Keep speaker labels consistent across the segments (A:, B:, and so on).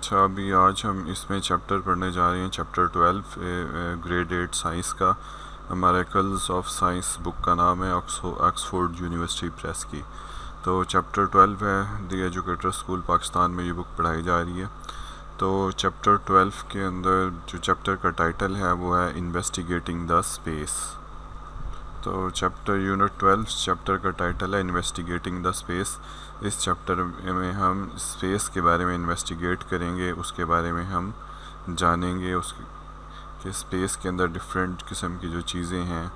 A: अच्छा, अभी आज हम इसमें चैप्टर पढ़ने जा रहे हैं, चैप्टर 12 ग्रेड 8 साइंस का। मेरेकल्स ऑफ साइंस बुक का नाम है, ऑक्सफोर्ड यूनिवर्सिटी प्रेस की। तो चैप्टर 12 है, द एजुकेटर स्कूल पाकिस्तान में ये बुक पढ़ाई जा रही है। तो चैप्टर 12 के अंदर जो चैप्टर का टाइटल है वो है इन्वेस्टिगेटिंग द स्पेस। तो चैप्टर यूनिट 12 चैप्टर का टाइटल है इन्वेस्टिगेटिंग द स्पेस। इस चैप्टर में हम स्पेस के बारे में इन्वेस्टिगेट करेंगे, उसके बारे में हम जानेंगे उसके कि स्पेस के अंदर डिफरेंट किस्म की जो चीज़ें हैं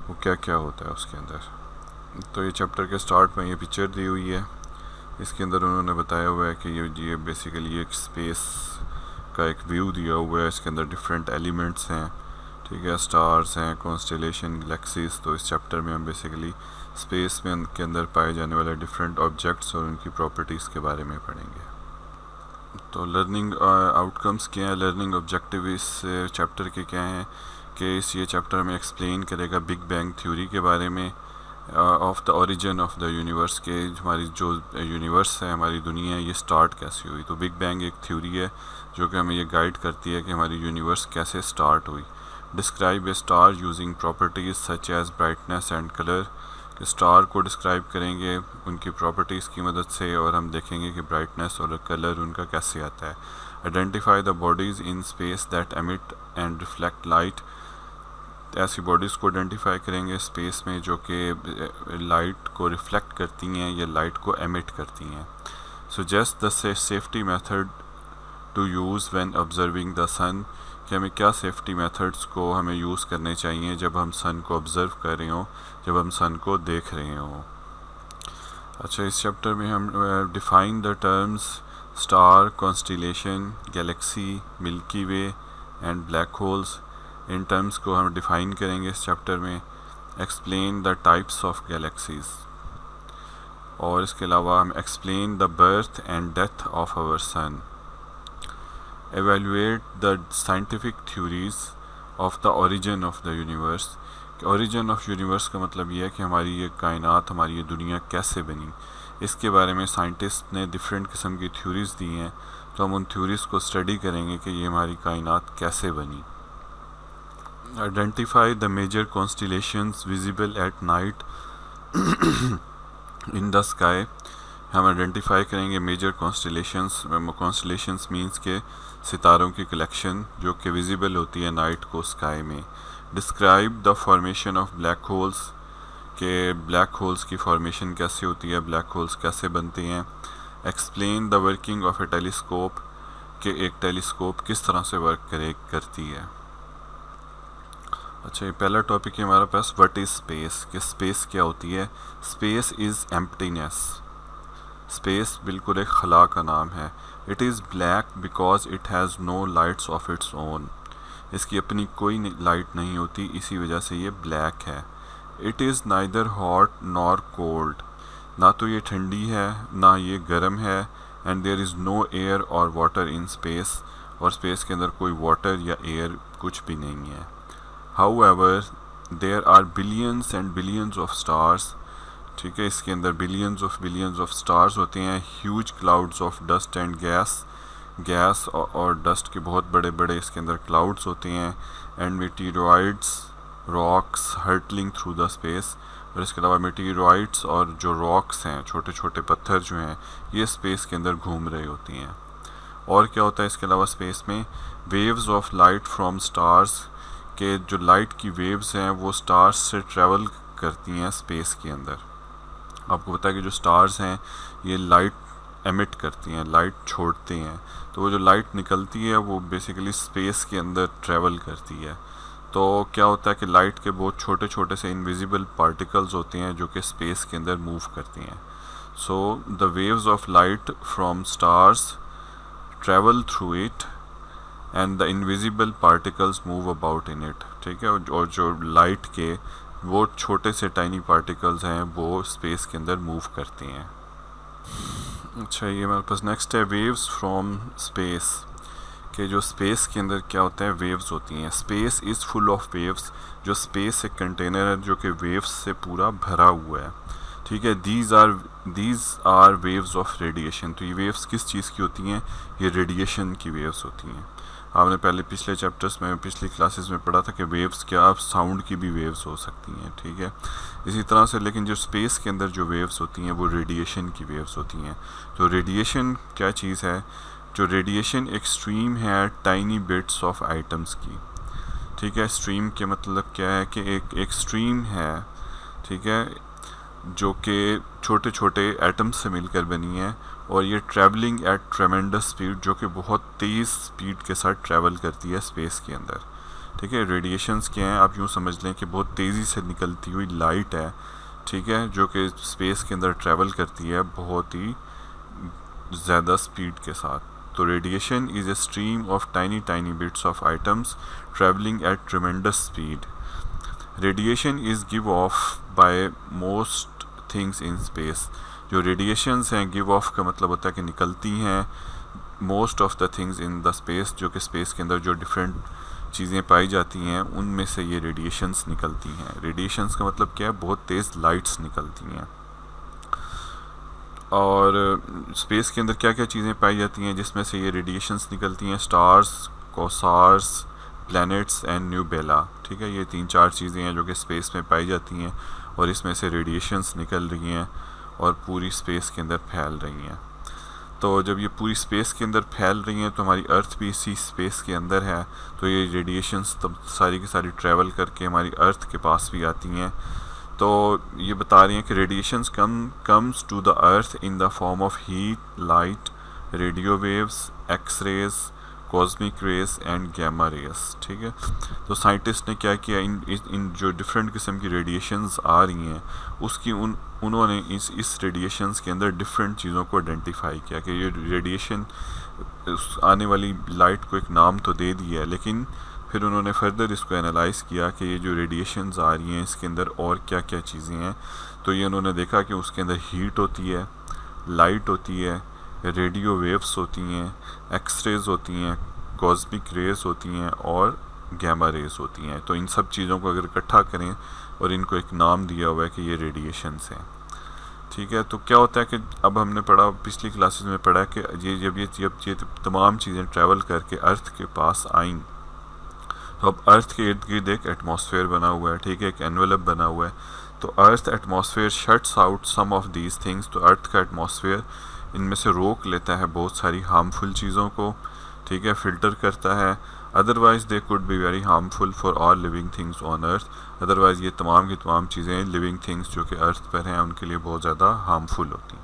A: वो क्या क्या होता है उसके अंदर। तो ये चैप्टर के स्टार्ट में ये पिक्चर दी हुई है, इसके अंदर उन्होंने बताया हुआ है कि ये बेसिकली एक स्पेस का एक व्यू दिया हुआ है। इसके अंदर डिफरेंट एलिमेंट्स हैं, ठीक है, स्टार्स हैं, कॉन्स्टेलेशन, गैलेक्सीज। तो इस चैप्टर में हम बेसिकली स्पेस में के अंदर पाए जाने वाले डिफरेंट ऑब्जेक्ट्स और उनकी प्रॉपर्टीज़ के बारे में पढ़ेंगे। तो लर्निंग आउटकम्स क्या हैं, लर्निंग ऑब्जेक्टिव इस चैप्टर के क्या हैं कि ये चैप्टर में एक्सप्लेन करेगा बिग बैंग थ्योरी के बारे में, of the origin of the universe के हमारी जो यूनिवर्स है, हमारी दुनिया है, ये स्टार्ट कैसे हुई। तो बिग बैंग एक थ्योरी है जो कि हमें ये गाइड करती है कि हमारी यूनिवर्स कैसे स्टार्ट हुई। Describe a star using properties such as brightness and colour. कि स्टार को डिस्क्राइब करेंगे उनकी प्रॉपर्टीज़ की मदद से और हम देखेंगे कि ब्राइटनेस और कलर उनका कैसे आता है। Identify the bodies in space that emit and reflect light. ऐसी बॉडीज़ को आइडेंटिफाई करेंगे स्पेस में जो कि लाइट को रिफ्लेक्ट करती हैं या लाइट को एमिट करती हैं। Suggest the safety method to use when observing the sun. कि हमें क्या सेफ्टी मेथड्स को हमें यूज़ करने चाहिए जब हम सन को ऑब्ज़र्व कर रहे हों, जब हम सन को देख रहे हों। अच्छा, इस चैप्टर में हम define the terms star, constellation, galaxy, Milky Way and black holes. इन टर्म्स को हम डिफ़ाइन करेंगे इस चैप्टर में। Explain the types of galaxies, और इसके अलावा हम explain the birth and death of our sun. Evaluate the scientific theories of the origin of the universe. Origin of universe का मतलब ये है कि हमारी ये कायनात, हमारी ये दुनिया कैसे बनी। इसके बारे में साइंटिस्ट ने डिफरेंट किस्म की थ्योरीज दी हैं, तो हम उन थ्योरीज को स्टडी करेंगे कि ये हमारी कायनात कैसे बनी। Identify the major constellations visible at night in the sky. हम आइडेंटिफाई करेंगे मेजर कॉन्स्टिलेशंस। कॉन्स्टिलेशंस मींस के सितारों की कलेक्शन जो कि विजिबल होती है नाइट को स्काई में। Describe the formation of black holes, के ब्लैक होल्स की फॉर्मेशन कैसे होती है, ब्लैक होल्स कैसे बनते हैं। Explain the working of A telescope, के एक टेलीस्कोप किस तरह से वर्क करती है। अच्छा, ये पहला टॉपिक है हमारे पास, व्हाट इज़ स्पेस, कि स्पेस क्या होती है। Space is emptiness. स्पेस बिल्कुल एक खला का नाम है। It is black because it has no lights of its own. इसकी अपनी कोई लाइट नहीं होती, इसी वजह से ये ब्लैक है। It is neither hot nor cold, ना तो ये ठंडी है ना ये गर्म है। And there is no air और वाटर इन स्पेस, और स्पेस के अंदर कोई वाटर या एयर कुछ भी नहीं है। However there are billions and billions of stars. ठीक है, इसके अंदर बिलियंस ऑफ स्टार्स होते हैं। Huge clouds of dust and gas और डस्ट के बहुत बड़े बड़े इसके अंदर क्लाउड्स होते हैं। And meteoroids rocks hurtling through the space. और इसके अलावा मेटीरियोइड्स और जो रॉक्स हैं, छोटे छोटे पत्थर जो हैं, ये स्पेस के अंदर घूम रही होती हैं। और क्या होता है इसके अलावा स्पेस में, waves of light from stars, के जो लाइट की वेव्स हैं वो स्टार्स से ट्रैवल करती हैं स्पेस के अंदर। आपको पता है कि जो स्टार्स हैं ये लाइट एमिट करती हैं, लाइट छोड़ते हैं, तो वो जो लाइट निकलती है वो बेसिकली स्पेस के अंदर ट्रैवल करती है। तो क्या होता है कि लाइट के बहुत छोटे छोटे से इनविजिबल पार्टिकल्स होते हैं जो कि स्पेस के अंदर मूव करती हैं। So the waves of light from stars travel through it and the invisible particles move about in it. ठीक है, और जो लाइट के वो छोटे से टाइनी पार्टिकल्स हैं वो स्पेस के अंदर मूव करते हैं। अच्छा, ये हमारे पास नेक्स्ट है वेव्स फ्रॉम स्पेस, के जो स्पेस के अंदर क्या होता है, वेव्स होती हैं। Space is full of waves. जो स्पेस एक कंटेनर है जो कि वेव्स से पूरा भरा हुआ है। ठीक है। These are waves of radiation. तो ये वेव्स किस चीज़ की होती हैं? ये रेडिएशन की वेव्स होती हैं। आपने पहले पिछले चैप्टर्स में, पिछली क्लासेस में पढ़ा था कि वेव्स क्या, साउंड की भी वेव्स हो सकती हैं, ठीक है। इसी तरह से लेकिन जो स्पेस के अंदर जो वेव्स होती हैं वो रेडिएशन की वेव्स होती हैं। तो रेडिएशन क्या चीज़ है? जो रेडिएशन एक स्ट्रीम है टाइनी बिट्स ऑफ आइटम्स की, ठीक है। स्ट्रीम के मतलब क्या है कि एक स्ट्रीम है, ठीक है, जो कि छोटे छोटे एटम्स से मिलकर बनी है और ये ट्रैवलिंग एट ट्रेमेंडस स्पीड, जो कि बहुत तेज़ स्पीड के साथ ट्रैवल करती है स्पेस के अंदर, ठीक है। रेडिएशंस क्या हैं? आप यूँ समझ लें कि बहुत तेज़ी से निकलती हुई लाइट है, ठीक है, जो कि स्पेस के अंदर ट्रैवल करती है बहुत ही ज़्यादा स्पीड के साथ। तो radiation is a stream of tiny bits of items travelling at tremendous speed. Radiation is give off by most things in space. जो रेडिएशंस हैं, गिव ऑफ का मतलब होता है कि निकलती हैं most of the things in the space, जो कि स्पेस के अंदर जो डिफरेंट चीज़ें पाई जाती हैं उनमें से ये रेडिएशंस निकलती हैं। रेडिएशंस का मतलब क्या है? बहुत तेज़ लाइट्स निकलती हैं। और स्पेस के अंदर क्या क्या चीज़ें पाई जाती हैं जिसमें से ये रेडिएशंस निकलती हैं? स्टार्स, कोसार्स, प्लैनेट्स एंड न्यूबेला, ठीक है। ये 3-4 चीज़ें हैं जो कि स्पेस में पाई जाती हैं और इसमें से रेडिएशंस निकल रही हैं और पूरी स्पेस के अंदर फैल रही हैं। तो जब ये पूरी स्पेस के अंदर फैल रही हैं तो हमारी अर्थ भी इसी स्पेस के अंदर है, तो ये रेडिएशंस तब सारी की सारी ट्रैवल करके हमारी अर्थ के पास भी आती हैं। तो ये बता रही हैं कि radiations comes to the earth in the form of heat, light, radio waves, X rays, cosmic rays and gamma rays, ठीक है। तो साइंटिस्ट ने क्या किया, इन जो डिफरेंट किस्म की रेडिएशंस आ रही हैं उसकी उन्होंने इस रेडिएशंस के अंदर डिफरेंट चीज़ों को आइडेंटिफाई किया कि ये रेडिएशन, आने वाली लाइट को एक नाम तो दे दिया है, लेकिन फिर उन्होंने फर्दर इसको एनालाइज किया कि ये जो रेडिएशंस आ रही हैं इसके अंदर और क्या क्या चीज़ें हैं। तो ये उन्होंने देखा कि उसके अंदर हीट होती है, लाइट होती है, रेडियो वेव्स होती हैं, एक्स रेज होती हैं, कॉस्मिक रेस होती हैं और गैमा रेस होती हैं। तो इन सब चीज़ों को अगर इकट्ठा करें और इनको एक नाम दिया हुआ है कि ये रेडिएशंस हैं, ठीक है। तो क्या होता है कि अब हमने पढ़ा, पिछली क्लासेस में पढ़ा कि जब ये तमाम चीज़ें ट्रैवल करके अर्थ के पास आईं तो अब अर्थ के इर्द गिर्द एक एटमॉस्फेयर बना हुआ है, ठीक है, एक एनवेलप बना हुआ है। तो earth atmosphere shuts out some of these things. तो अर्थ का एटमॉस्फेयर इनमें से रोक लेता है बहुत सारी हार्मफुल चीज़ों को, ठीक है, फिल्टर करता है। Otherwise they could be very harmful for all living things on earth. Otherwise ये तमाम की तमाम चीज़ें लिविंग थिंग्स जो कि अर्थ पर हैं उनके लिए बहुत ज़्यादा हार्मफुल होती हैं।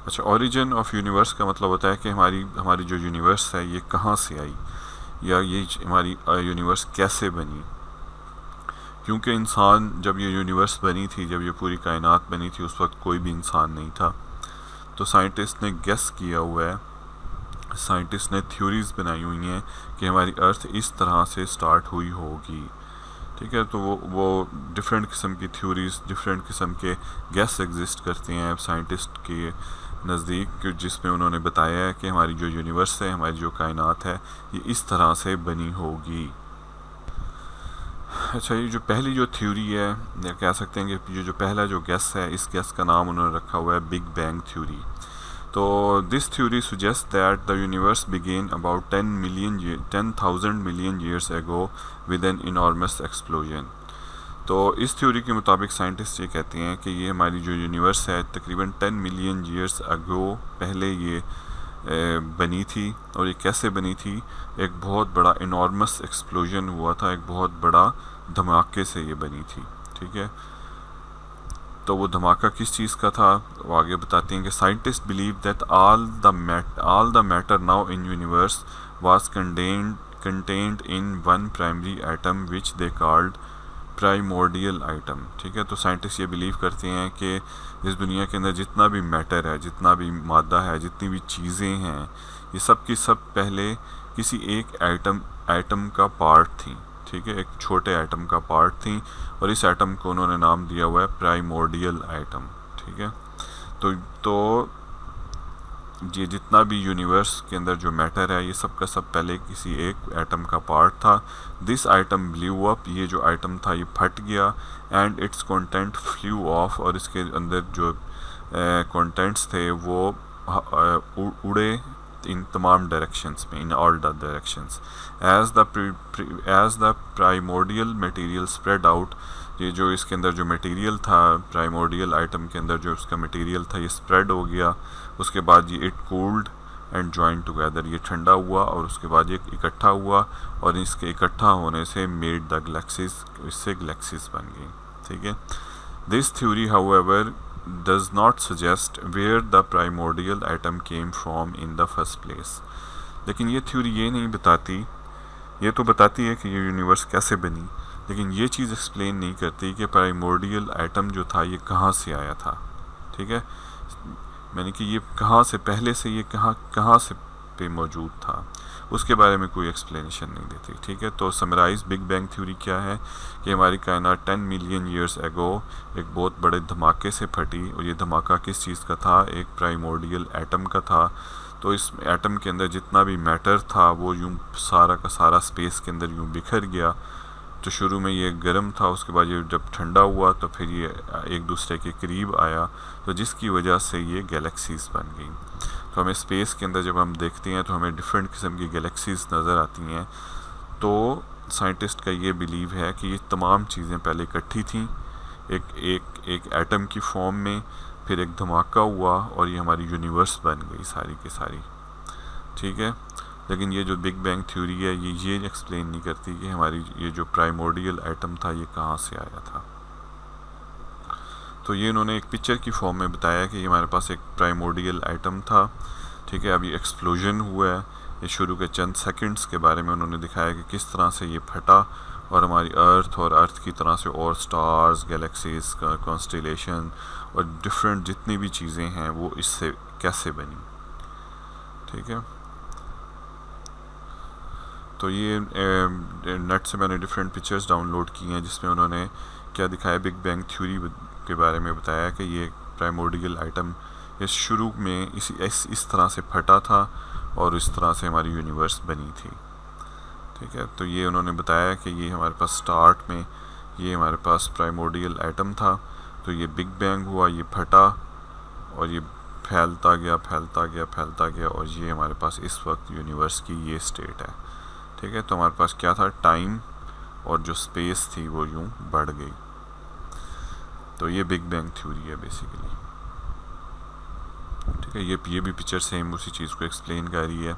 A: अच्छा, ओरिजिन ऑफ यूनिवर्स का मतलब होता है कि हमारी जो यूनिवर्स है ये कहाँ से आई, या ये हमारी यूनिवर्स कैसे बनी। क्योंकि इंसान, जब ये यूनिवर्स बनी थी, जब ये पूरी कायनात बनी थी, उस वक्त कोई भी इंसान नहीं था। तो साइंटिस्ट ने गेस किया हुआ है, साइंटिस्ट ने थ्योरीज बनाई हुई हैं कि हमारी अर्थ इस तरह से स्टार्ट हुई होगी, ठीक है। तो वो डिफरेंट किस्म की थ्योरीज, डिफरेंट किस्म के गेस एग्जिस्ट करते हैं साइंटिस्ट के नज़दीक, जिसमें उन्होंने बताया है कि हमारी जो यूनिवर्स है, हमारी जो कायनात है, ये इस तरह से बनी होगी। अच्छा, ये जो पहली जो थ्योरी है, या कह सकते हैं कि जो पहला जो गेस है, इस गेस का नाम उन्होंने रखा हुआ है बिग बैंग थ्योरी। तो this theory suggest that the universe began about 10,000 million years ago with an enormous explosion. तो इस थ्योरी के मुताबिक साइंटिस्ट ये कहते हैं कि ये हमारी जो यूनिवर्स है तकरीबन 10 मिलियन ईयर्स अगो पहले ये बनी थी। और ये कैसे बनी थी? एक बहुत बड़ा इनॉर्मस एक्सप्लोजन हुआ था, एक बहुत बड़ा धमाके से ये बनी थी, ठीक है। तो वो धमाका किस चीज़ का था वो आगे बताते हैं कि scientist believe that all the matter now in universe was contained in one primary atom which they called primordial item, ठीक है। तो साइंटिस्ट ये बिलीव करते हैं कि इस दुनिया के अंदर जितना भी मैटर है, जितना भी मादा है, जितनी भी चीज़ें हैं, ये सब की सब पहले किसी एक एटम का पार्ट थी, ठीक है, एक छोटे एटम का पार्ट थी और इस एटम को उन्होंने नाम दिया हुआ है प्राइमोर्डियल आइटम, ठीक है। तो ये जितना भी यूनिवर्स के अंदर जो मैटर है ये सब का सब पहले किसी एक एटम का पार्ट था। दिस आइटम ब्ल्यू अप, ये जो आइटम था ये फट गया, and it's content flew off, और इसके अंदर जो कंटेंट्स थे वो उड़े इन तमाम डायरेक्शंस में, in all the directions. As the primordial material spread out, ये जो इसके अंदर जो मटेरियल था प्राइमोर्डियल आइटम के अंदर जो उसका मटेरियल था ये स्प्रेड हो गया। उसके बाद ये it cooled and join together, ये ठंडा हुआ और उसके बाद ये इकट्ठा हुआ, और इसके इकट्ठा होने से मेड द गैलेक्सीज, इससे गैलेक्सीज बन गई। ठीक है। This theory however does not suggest where the primordial atom came from in the first place. लेकिन ये थ्योरी ये नहीं बताती, ये तो बताती है कि ये यूनिवर्स कैसे बनी, लेकिन ये चीज़ एक्सप्लेन नहीं करती कि प्राइमोर्डियल एटम जो था ये कहाँ से आया था। ठीक है, मैंने कि ये कहाँ से, पहले से ये कहाँ से पे मौजूद था, उसके बारे में कोई एक्सप्लेनेशन नहीं देती। ठीक है, तो समराइज बिग बैंग थ्योरी क्या है कि हमारी कायनात 10 मिलियन ईयर्स एगो एक बहुत बड़े धमाके से फटी, और ये धमाका किस चीज़ का था, एक प्राइमोर्डियल एटम का था। तो इस एटम के अंदर जितना भी मैटर था वो यूं सारा का सारा स्पेस के अंदर यूं बिखर गया। तो शुरू में ये गर्म था, उसके बाद ये जब ठंडा हुआ तो फिर ये एक दूसरे के करीब आया, तो जिसकी वजह से ये गैलेक्सीज बन गई। तो हमें स्पेस के अंदर जब हम देखते हैं तो हमें डिफरेंट किस्म की गैलेक्सीज नज़र आती हैं। तो साइंटिस्ट का ये बिलीव है कि ये तमाम चीज़ें पहले इकट्ठी थीं एक एटम की फॉर्म में, फिर एक धमाका हुआ और ये हमारी यूनिवर्स बन गई सारी की सारी। ठीक है, लेकिन ये जो बिग बैंग थ्योरी है ये एक्सप्लेन नहीं करती कि हमारी ये जो प्राइमोर्डियल एटम था ये कहाँ से आया था। तो ये इन्होंने एक पिक्चर की फॉर्म में बताया कि ये हमारे पास एक प्राइमोर्डियल एटम था। ठीक है, अभी एक्सप्लोजन हुआ है, ये शुरू के चंद सेकंड्स के बारे में उन्होंने दिखाया कि किस तरह से ये फटा, और हमारी अर्थ और अर्थ की तरह से और स्टार्स, गैलेक्सीज, कॉन्स्टेलेशन और डिफरेंट जितनी भी चीज़ें हैं वो इससे कैसे बनी। ठीक है, तो ये नेट से मैंने डिफरेंट पिक्चर्स डाउनलोड की हैं जिसमें उन्होंने क्या दिखाया, बिग बैंग थ्योरी के बारे में बताया कि ये प्राइमोर्डियल आइटम इस शुरू में इस तरह से फटा था और इस तरह से हमारी यूनिवर्स बनी थी। ठीक है, तो ये उन्होंने बताया कि ये हमारे पास स्टार्ट में ये हमारे पास प्राइमोर्डियल एटम था, तो ये बिग बैंग हुआ, ये फटा और ये फैलता गया और ये हमारे पास इस वक्त यूनिवर्स की ये स्टेट है। ठीक है, तो हमारे पास क्या था, टाइम और जो स्पेस थी वो यूं बढ़ गई। तो ये बिग बैंग थ्योरी है बेसिकली। ठीक है, ये भी पिक्चर सेम उसी चीज़ को एक्सप्लेन कर रही है,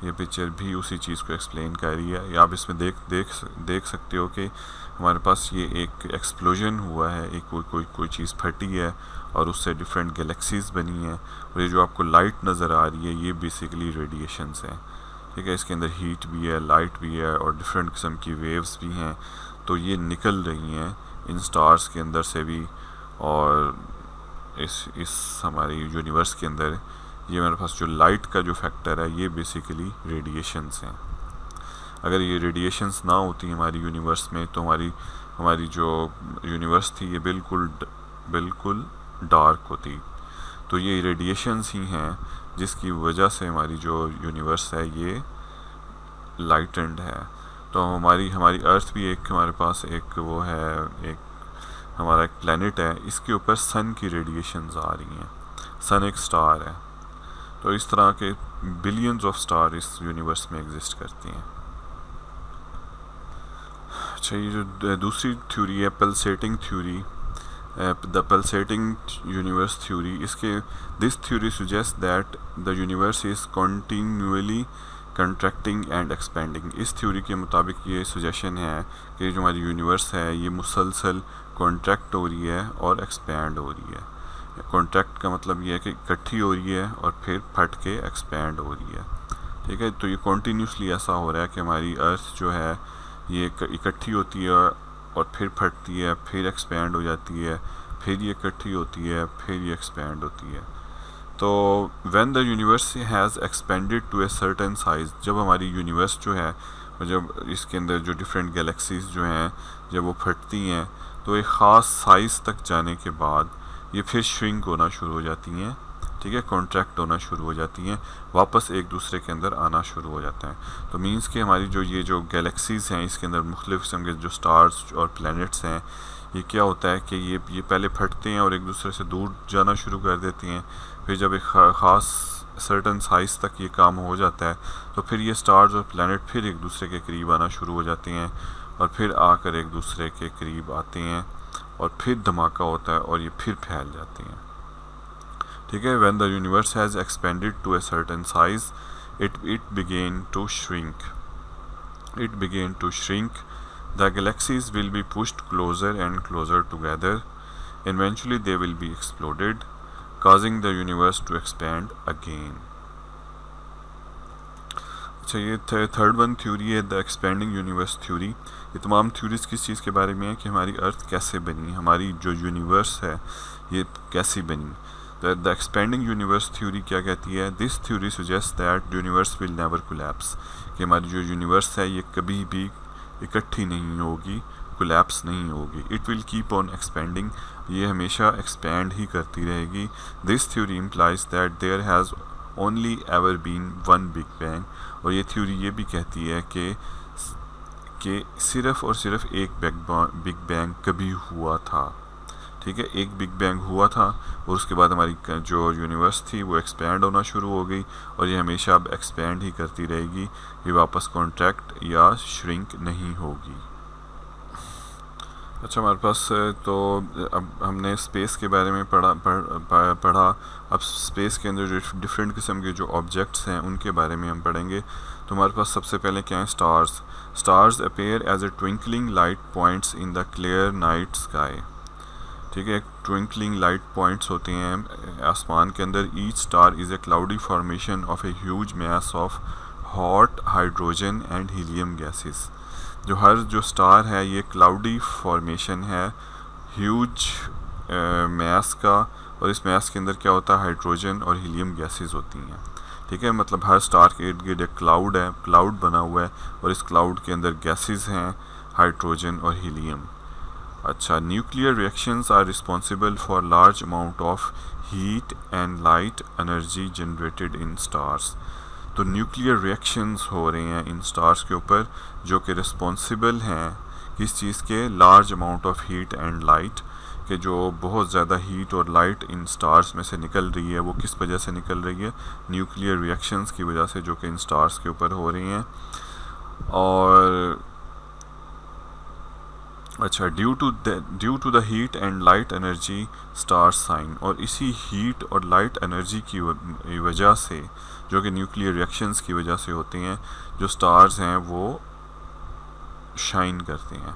A: ये पिक्चर भी उसी चीज़ को एक्सप्लेन कर रही है। आप इसमें देख सकते हो कि हमारे पास ये एक एक्सप्लोजन हुआ है, एक कोई चीज़ फटी है और उससे डिफरेंट गैलेक्सीज बनी हैं, और ये जो आपको लाइट नज़र आ रही है ये बेसिकली रेडिएशंस हैं। ठीक है, इसके अंदर हीट भी है, लाइट भी है और डिफरेंट किस्म की वेव्स भी हैं। तो ये निकल रही हैं इन स्टार्स के अंदर से भी, और इस हमारी यूनिवर्स के अंदर ये हमारे पास जो लाइट का जो फैक्टर है ये बेसिकली रेडिएशंस हैं। अगर ये रेडिएशंस ना होती हमारी यूनिवर्स में तो हमारी जो यूनिवर्स थी ये बिल्कुल डार्क होती। तो ये रेडिएशंस ही हैं जिसकी वजह से हमारी जो यूनिवर्स है ये लाइटेंड है। तो हमारी अर्थ भी एक हमारे पास एक वो है, एक हमारा एक प्लेनेट है, इसके ऊपर सन की रेडिएशंस आ रही हैं। सन एक स्टार है, तो इस तरह के बिलियंस ऑफ स्टार इस यूनिवर्स में एग्जिस्ट करती हैं। अच्छा, ये जो दूसरी थ्योरी है pulsating theory, the pulsating universe theory, this theory suggest that the universe is continually contracting and expanding. इस थ्योरी के मुताबिक ये सजेशन है कि जो हमारी यूनिवर्स है ये मुसलसल कॉन्ट्रैक्ट हो रही है और एक्सपैंड हो रही है। कॉन्ट्रैक्ट का मतलब ये है कि इकट्ठी हो रही है और फिर फट के एक्सपैंड हो रही है। ठीक है, तो ये कॉन्टीन्यूसली ऐसा हो रहा है कि हमारी अर्थ जो है ये इकट्ठी होती है और फिर फटती है, फिर एक्सपैंड हो जाती है, फिर ये इकट्ठी होती है, फिर ये एक्सपैंड होती है। तो when the universe has expanded to a certain size, जब हमारी यूनिवर्स जो है, जब इसके अंदर जो डिफरेंट गैलेक्सीज जो हैं जब वो फटती हैं तो एक ख़ास साइज़ तक जाने के बाद ये फिर श्रिंक होना शुरू हो जाती हैं, ठीक है, कॉन्ट्रैक्ट होना शुरू हो जाती हैं, वापस एक दूसरे के अंदर आना शुरू हो जाते हैं। तो मीन्स कि हमारी जो गैलेक्सीज़ हैं, इसके अंदर मुख्तलिफ़ किस्म के जो स्टार्स और प्लैनेट्स हैं, ये क्या होता है कि ये पहले फटते हैं और एक दूसरे से दूर जाना शुरू कर देती हैं। फिर जब एक ख़ास सर्टन साइज़ तक ये काम हो जाता है तो फिर ये स्टार्स और प्लैनेट फिर एक दूसरे के करीब आना शुरू हो जाते हैं और फिर आकर एक दूसरे के करीब आते हैं और फिर धमाका होता है और ये फिर फैल जाते हैं। ठीक है, when the universe has expanded to a certain size it began to shrink. The galaxies will be pushed closer and closer together. Eventually they will be exploded, causing the universe to expand again. अच्छा, ये third one theory है, the expanding universe theory. ये तमाम theories किस चीज़ के बारे में है कि हमारी अर्थ कैसे बनी, हमारी जो यूनिवर्स है ये कैसी बनी। द एक्सपेंडिंग यूनिवर्स थ्योरी क्या कहती है? This theory suggest that universe will never collapse, कि हमारी जो यूनिवर्स है ये कभी भी इकट्ठी नहीं होगी, कोलैप्स नहीं होगी। It will keep on expanding, ये हमेशा एक्सपेंड ही करती रहेगी। This theory implies that there has only ever been one big bang, और ये थ्योरी ये भी कहती है कि सिर्फ़ और सिर्फ एक बिग बैंग कभी हुआ था। ठीक है, एक बिग बैंग हुआ था और उसके बाद हमारी जो यूनिवर्स थी वो एक्सपैंड होना शुरू हो गई और ये हमेशा अब एक्सपैंड ही करती रहेगी, ये वापस कॉन्ट्रैक्ट या श्रिंक नहीं होगी। अच्छा, हमारे पास तो अब हमने स्पेस के बारे में पढ़ा। अब स्पेस के अंदर जो डिफरेंट किस्म के जो ऑब्जेक्ट्स हैं उनके बारे में हम पढ़ेंगे। तो हमारे पास सबसे पहले क्या है? Stars appear as a twinkling light points in the clear night sky. ठीक है, ट्विंकलिंग लाइट पॉइंट्स होते हैं आसमान के अंदर। Each star is a cloudy formation of a huge mass of hot hydrogen and helium gases. जो star है ये क्लाउडी फॉर्मेशन है ह्यूज मैस का, और इस मैस के अंदर क्या होता है? हाइड्रोजन और हीलियम गैसेस होती हैं। ठीक है, मतलब हर स्टार के इर्द गिर्द एक क्लाउड बना हुआ है और इस क्लाउड के अंदर गैसेस हैं, हाइड्रोजन और हीलियम। अच्छा, nuclear reactions are responsible for large amount of heat and light energy generated in stars. तो न्यूक्लियर रिएक्शंस हो रहे हैं इन स्टार्स के ऊपर जो कि रिस्पॉन्सिबल हैं किस चीज़ के? Large amount of heat and light, के जो बहुत ज़्यादा हीट और लाइट इन स्टार्स में से निकल रही है वो किस वजह से निकल रही है? न्यूक्लियर रिएक्शंस की वजह से जो कि इन स्टार्स के ऊपर हो रही हैं। और अच्छा, due to the heat and light energy star shine, और इसी हीट और लाइट एनर्जी की वजह से जो कि न्यूक्लियर रिएक्शंस की वजह से होती हैं, जो स्टार्स हैं वो शाइन करते हैं।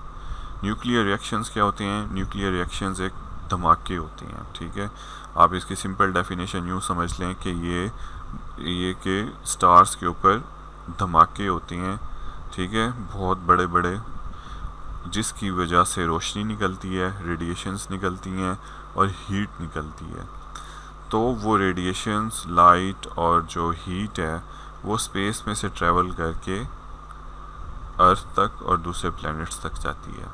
A: न्यूक्लियर रिएक्शंस क्या होते हैं? न्यूक्लियर रिएक्शंस एक धमाके होते हैं। ठीक है, आप इसकी सिंपल डेफिनेशन यूँ समझ लें कि ये के स्टार्स के ऊपर धमाके होते हैं। ठीक है, बहुत बड़े बड़े, जिसकी वजह से रोशनी निकलती है, रेडिएशंस निकलती हैं और हीट निकलती है। तो वो रेडिएशंस, लाइट और जो हीट है वो स्पेस में से ट्रैवल करके अर्थ तक और दूसरे प्लैनेट्स तक जाती है।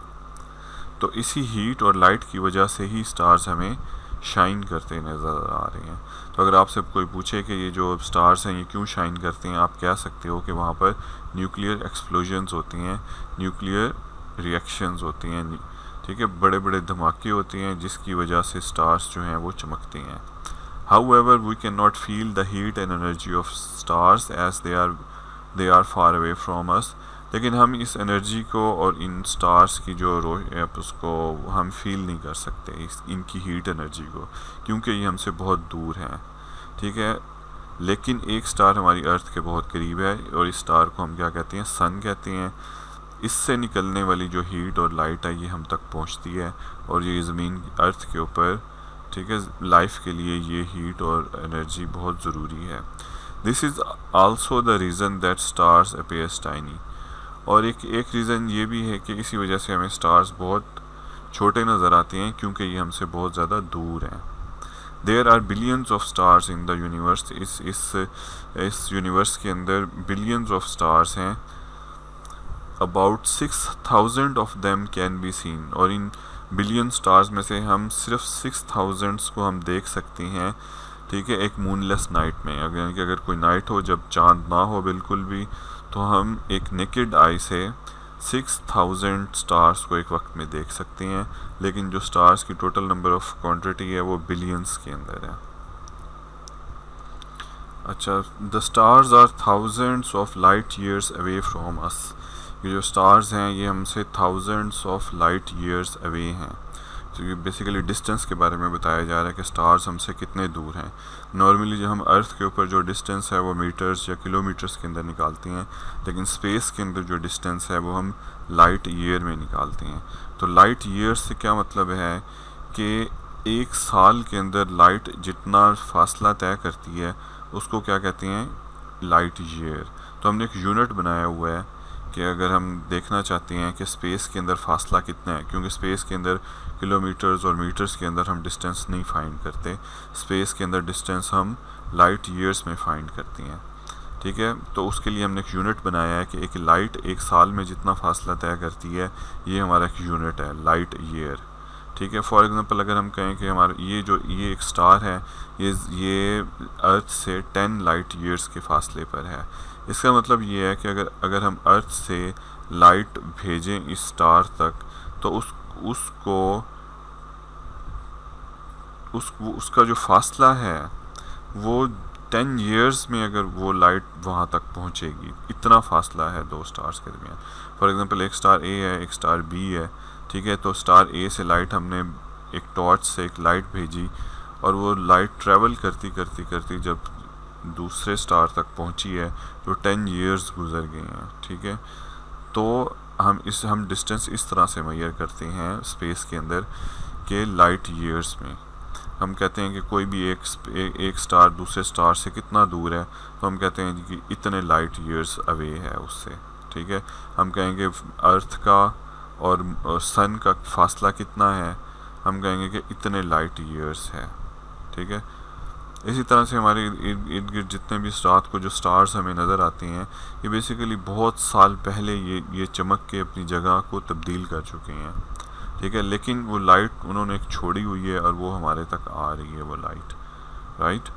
A: तो इसी हीट और लाइट की वजह से ही स्टार्स हमें शाइन करते नज़र आ रहे हैं। तो अगर आपसे कोई पूछे कि ये जो स्टार्स हैं ये क्यों शाइन करते हैं, आप कह सकते हो कि वहाँ पर न्यूक्लियर एक्सप्लोजन्स होती हैं, न्यूक्लियर रिएक्शंस होती हैं। ठीक है, बड़े बड़े धमाके होते हैं जिसकी वजह से स्टार्स जो हैं वो चमकते हैं। However, we cannot feel the heat and energy of stars as they are far away from us. लेकिन हम इस एनर्जी को और इन स्टार्स की जो उसको हम फील नहीं कर सकते, इनकी हीट एनर्जी को, क्योंकि ये हमसे बहुत दूर हैं। ठीक है, लेकिन एक स्टार हमारी अर्थ के बहुत करीब है और इस स्टार को हम क्या कहते हैं? सन कहते हैं। इससे निकलने वाली जो हीट और लाइट है ये हम तक पहुंचती है और ये ज़मीन अर्थ के ऊपर, ठीक है, लाइफ के लिए ये हीट और एनर्जी बहुत ज़रूरी है। This is also the reason that stars appears tiny, और एक रीज़न ये भी है कि इसी वजह से हमें स्टार्स बहुत छोटे नज़र आते हैं क्योंकि ये हमसे बहुत ज़्यादा दूर हैं। There are billions of stars in the universe, इस यूनिवर्स के अंदर बिलियंस ऑफ स्टार्स हैं। About 6000 of them can be seen, और इन बिलियन स्टार्स में से हम सिर्फ 6000 को हम देख सकते हैं। ठीक है, एक मूनलेस नाइट में, यानी कि अगर कोई नाइट हो जब चांद ना हो बिल्कुल भी, तो हम एक नेकेड आई से 6000 स्टार्स को एक वक्त में देख सकते हैं, लेकिन जो स्टार्स की टोटल नंबर ऑफ क्वांटिटी है वो बिलियंस के अंदर है। अच्छा, the stars are thousands of light years away from us. ये जो स्टार्स हैं ये हमसे thousands of light years away हैं। तो ये बेसिकली डिस्टेंस के बारे में बताया जा रहा है कि स्टार्स हमसे कितने दूर हैं। नॉर्मली जो हम अर्थ के ऊपर जो डिस्टेंस है वो मीटर्स या किलोमीटर्स के अंदर निकालते हैं, लेकिन स्पेस के अंदर जो डिस्टेंस है वो हम लाइट ईयर में निकालते हैं। तो लाइट ईयर से क्या मतलब है कि एक साल के अंदर लाइट जितना फासला तय करती है उसको क्या कहते हैं, लाइट ईयर। तो हमने एक यूनिट बनाया हुआ है कि अगर हम देखना चाहते हैं कि स्पेस के अंदर फासला कितना है, क्योंकि स्पेस के अंदर किलोमीटर्स और मीटर्स के अंदर हम डिस्टेंस नहीं फाइंड करते, स्पेस के अंदर डिस्टेंस हम लाइट ईयर्स में फाइंड करते हैं। ठीक है, तो उसके लिए हमने एक यूनिट बनाया है कि एक लाइट एक साल में जितना फासला तय करती है ये हमारा एक यूनिट है, लाइट ईयर। ठीक है, फॉर एग्जांपल अगर हम कहें कि हमारा ये एक स्टार है, ये अर्थ से 10 लाइट ईयर्स के फासले पर है। इसका मतलब ये है कि अगर हम अर्थ से लाइट भेजें इस स्टार तक, तो उसका जो फासला है वो 10 ईयर्स में अगर वो लाइट वहाँ तक पहुँचेगी, इतना फासला है दो स्टार्स के दरमियान। फॉर एग्जांपल एक स्टार ए है, एक स्टार बी है। ठीक है, तो स्टार ए से लाइट हमने एक टॉर्च से एक लाइट भेजी और वो लाइट ट्रैवल करती करती करती जब दूसरे स्टार तक पहुंची है तो 10 इयर्स गुजर गए हैं। ठीक है, तो हम डिस्टेंस इस तरह से मेजर करते हैं स्पेस के अंदर के लाइट ईयर्स में। हम कहते हैं कि कोई भी एक स्टार दूसरे स्टार से कितना दूर है, तो हम कहते हैं कि इतने लाइट ईयर्स अवे है उससे। ठीक है, हम कहेंगे अर्थ का और सन का फासला कितना है, हम कहेंगे कि इतने लाइट ईयर्स है। ठीक है, इसी तरह से हमारे इर्द गिर्द जितने भी रात को जो स्टार्स हमें नज़र आते हैं, ये बेसिकली बहुत साल पहले ये चमक के अपनी जगह को तब्दील कर चुके हैं। ठीक है, लेकिन वो लाइट उन्होंने एक छोड़ी हुई है और वो हमारे तक आ रही है वो लाइट, राइट।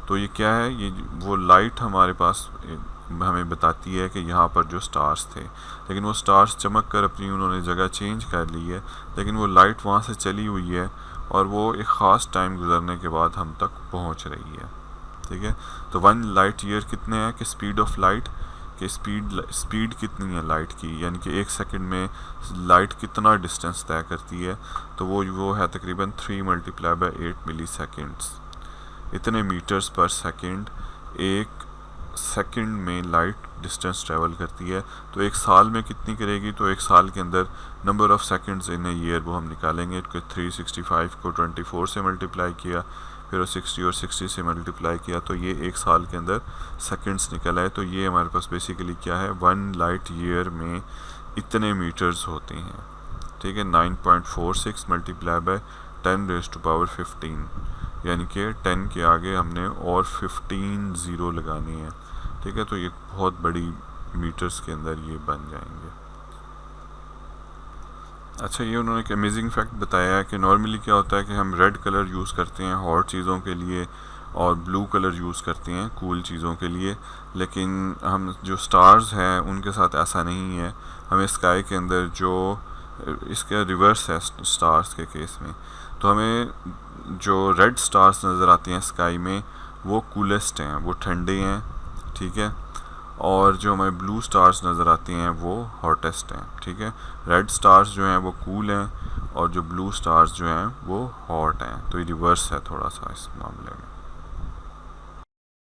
A: तो ये क्या है, ये वो लाइट हमारे पास हमें बताती है कि यहाँ पर जो स्टार्स थे, लेकिन वो स्टार्स चमक कर अपनी उन्होंने जगह चेंज कर ली है, लेकिन वो लाइट वहाँ से चली हुई है और वो एक ख़ास टाइम गुजरने के बाद हम तक पहुँच रही है। ठीक है, तो 1 लाइट ईयर कितने हैं कि स्पीड ऑफ लाइट कि स्पीड कितनी है लाइट की, यानी कि 1 सेकंड में लाइट कितना डिस्टेंस तय करती है, तो वो है तकरीबन 3 × 8 मिली सेकेंड्स। इतने मीटर्स पर सेकंड एक सेकंड में लाइट डिस्टेंस ट्रैवल करती है। तो एक साल में कितनी करेगी, तो एक साल के अंदर number of seconds in a year वो हम निकालेंगे कि 365 को 24 से मल्टीप्लाई किया, फिर 60 और 60 से मल्टीप्लाई किया, तो ये एक साल के अंदर सेकंड्स निकल आए। तो ये हमारे पास बेसिकली क्या है, 1 लाइट ईयर में इतने मीटर्स होते हैं। ठीक है, 9.46 × 10⁻15, यानी कि 10 के आगे हमने और 15 ज़ीरो लगाने हैं। ठीक है, तो ये बहुत बड़ी मीटर्स के अंदर ये बन जाएंगे। अच्छा, ये उन्होंने एक अमेजिंग फैक्ट बताया है कि नॉर्मली क्या होता है कि हम रेड कलर यूज़ करते हैं हॉट चीज़ों के लिए और ब्लू कलर यूज़ करते हैं कूल चीज़ों के लिए, लेकिन हम जो स्टार्स हैं उनके साथ ऐसा नहीं है। हमें स्काई के अंदर जो इसका रिवर्स है स्टार्स के केस में, तो हमें जो रेड स्टार्स नज़र आती हैं स्काई में वो कूलेस्ट हैं, वो ठंडे हैं। ठीक है, और जो हमें ब्लू स्टार्स नज़र आती हैं वो हॉटेस्ट हैं। ठीक है, रेड स्टार्स जो हैं वो कूल हैं और जो ब्लू स्टार्स जो हैं वो हॉट हैं। तो ये रिवर्स है थोड़ा सा इस मामले में।